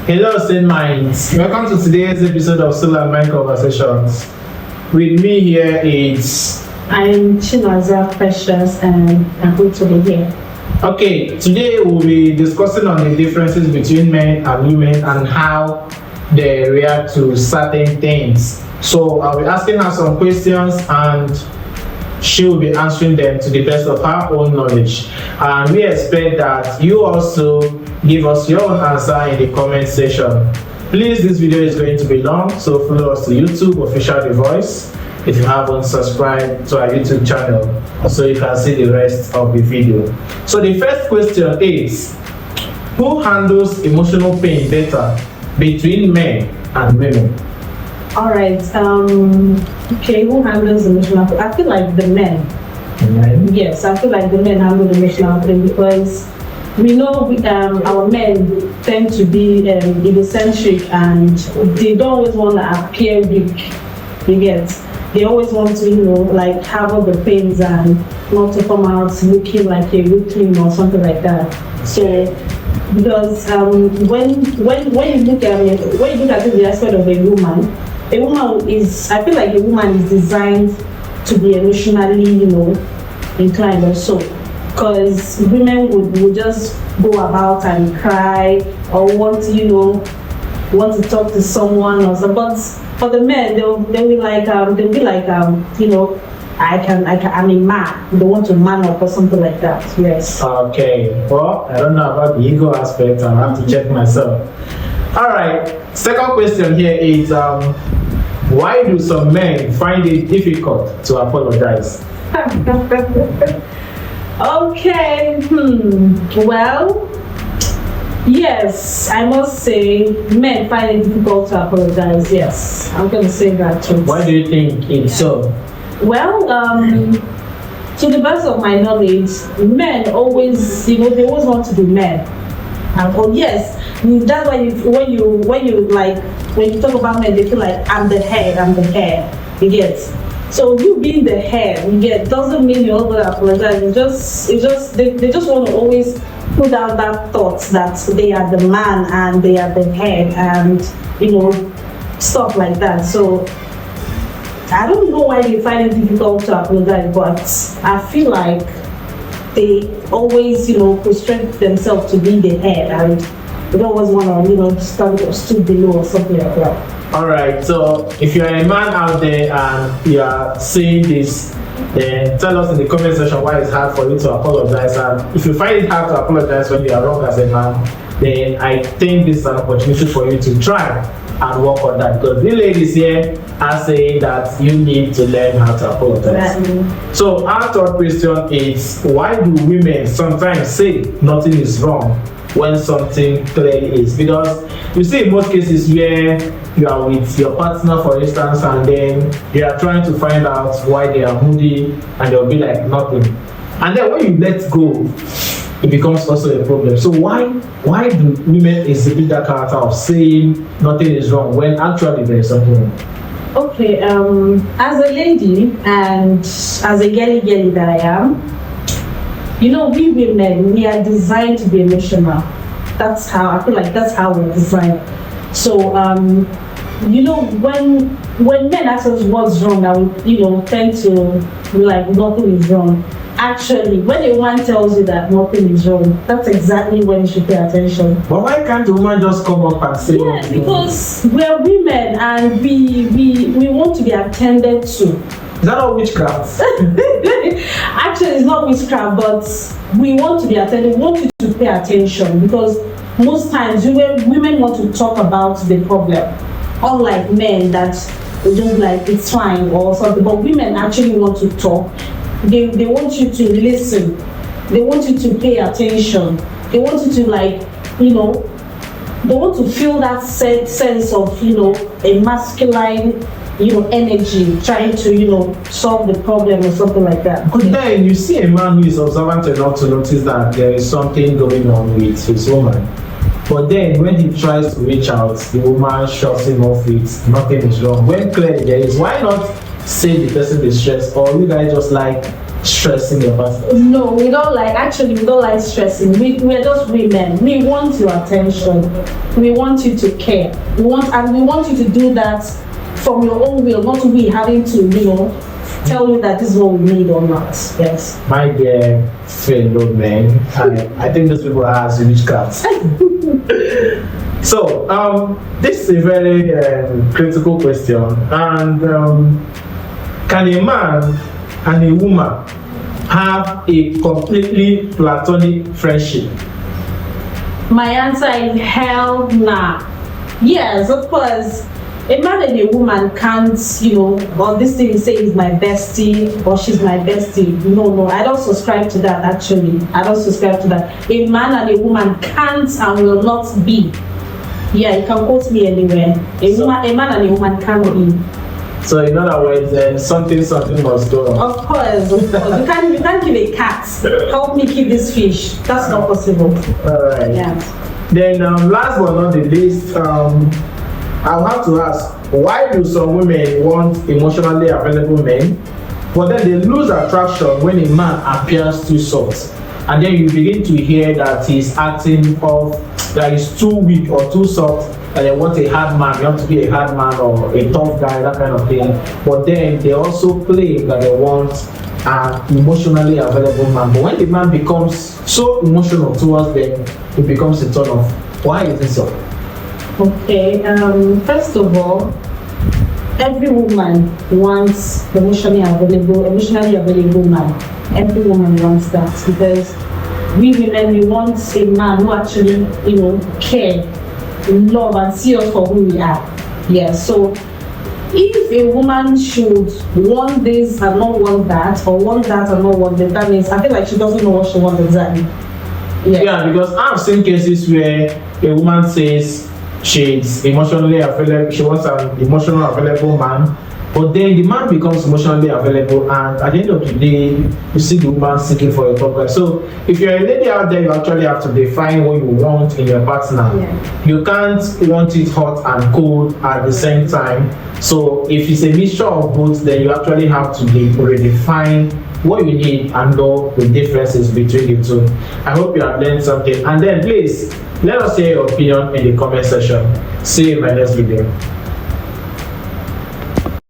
Hello, Saint Minds. Welcome to today's episode of Soul and Mind Conversations. With me here is. I'm Chinaza Precious, and I'm good to be here. Okay, today we'll be discussing on the differences between men and women and how they react to certain things. So I'll be asking her some questions and she will be answering them to the best of her own knowledge. And we expect that you also give us your own answer in the comment section. Please, this video is going to be long, so follow us to YouTube official The Voice if you haven't subscribed to our YouTube channel so you can see the rest of the video. So the first question is, who handles emotional pain better between men and women? All right. Okay. Who handles emotional pain? I feel like the men. Men? Yes, I feel like the men handle the emotional pain because we know our men tend to be egocentric and they don't always want to appear weak. You get? They always want to, like have all the pains and not to come out looking like a weakling or something like that. So, because when you look at it, the aspect of a woman is, I feel like a woman is designed to be emotionally, inclined also. Because women would just go about and cry or want to talk to someone or something. But for the men, they'll be like, I'm a man. They want to man up or something like that. Yes. Okay. Well, I don't know about the ego aspect. I'll have to check myself. All right. Second question here is, why do some men find it difficult to apologize? Okay. Well, yes, I must say men find it difficult to apologize. Yes, I'm going to say that too. Why do you think it's so? Well, to the best of my knowledge, men always, they always want to be men. And yes, that's why when you talk about men, they feel like I'm the head. You get? So you being the head, you get, doesn't mean you're going to apologize. They just want to always put out that thought that they are the man and they are the head and stuff like that. So I don't know why they find it difficult to apologize, but I feel like they always constrain themselves to be the head and they don't always want to stand or stood below or something like that. All right, so if you're a man out there and you are seeing this, then tell us in the comment section why it's hard for you to apologize. And if you find it hard to apologize when you are wrong as a man, then I think this is an opportunity for you to try and work on that. Because the ladies here are saying that you need to learn how to apologize. So our third question is, why do women sometimes say nothing is wrong when something clearly is? Because you see in most cases where you are with your partner, for instance, and then you are trying to find out why they are moody and they'll be like nothing. And then when you let go, it becomes also a problem. So why do women exhibit that character of saying nothing is wrong when actually there is something wrong? Okay, as a lady and as a girly that I am, we women, we are designed to be emotional. That's how, I feel like that's how we're designed. So, when men ask us what's wrong, I would, tend to be like, nothing is wrong. Actually, when a woman tells you that nothing is wrong, that's exactly when you should pay attention. But why can't a woman just come up and say? Yeah, because we're women and we want to be attended to. Is that all witchcraft? Actually, it's not witchcraft, but we want to be attended. We want you to pay attention because most times women want to talk about the problem, unlike men that just like it's fine or something. But women actually want to talk. They want you to listen. They want you to pay attention. They want you to they want to feel that sense of a masculine energy trying to solve the problem or something like that. But then you see a man who is observant enough to notice that there is something going on with his woman. But then when he tries to reach out, the woman shuts him off with nothing is wrong. When clearly there is, why not say the person is stressed? Or you guys just like stressing your partner? No, we don't like, actually, we don't like stressing. We're just women. We want your attention. We want you to care. We want you to do that from your own will, not we having to, tell you that this is what we need or not. Yes. My dear fellow men, I think those people are as witchcrafts. So, this is a very critical question. And can a man and a woman have a completely platonic friendship? My answer is hell nah. Yes, of course. A man and a woman can't, or this thing say is my bestie or she's my bestie. No, I don't subscribe to that actually. I don't subscribe to that. A man and a woman can't and will not be. Yeah, you can quote me anywhere. A man and a woman can't be. So in other words, something must go on. Of course. You can't give a cat, help me keep this fish. That's not possible. Alright. Yeah. Then last but not the least, I'll have to ask, why do some women want emotionally available men, but then they lose attraction when a man appears too soft? And then you begin to hear that he's acting off, that he's too weak or too soft, and they want a hard man, you have to be a hard man or a tough guy, that kind of thing. But then they also claim that they want an emotionally available man. But when the man becomes so emotional towards them, it becomes a turn off. Why is it so? Okay, first of all, every woman wants emotionally available man. Every woman wants that because we women, we want a man who actually, care, love and see us for who we are. Yeah, so if a woman should want this and not want that, or want that and not want that means I feel like she doesn't know what she wants exactly. Yeah, because I've seen cases where a woman says she's emotionally available, she wants an emotionally available man, but then the man becomes emotionally available, and at the end of the day, you see the woman seeking for a partner. So if you're a lady out there, you actually have to define what you want in your partner. Yeah. You can't want it hot and cold at the same time. So if it's a mixture of both, then you actually have to redefine what you need and know the differences between the two. I hope you have learned something, and then please let us hear your opinion in the comment section. See you in my next video.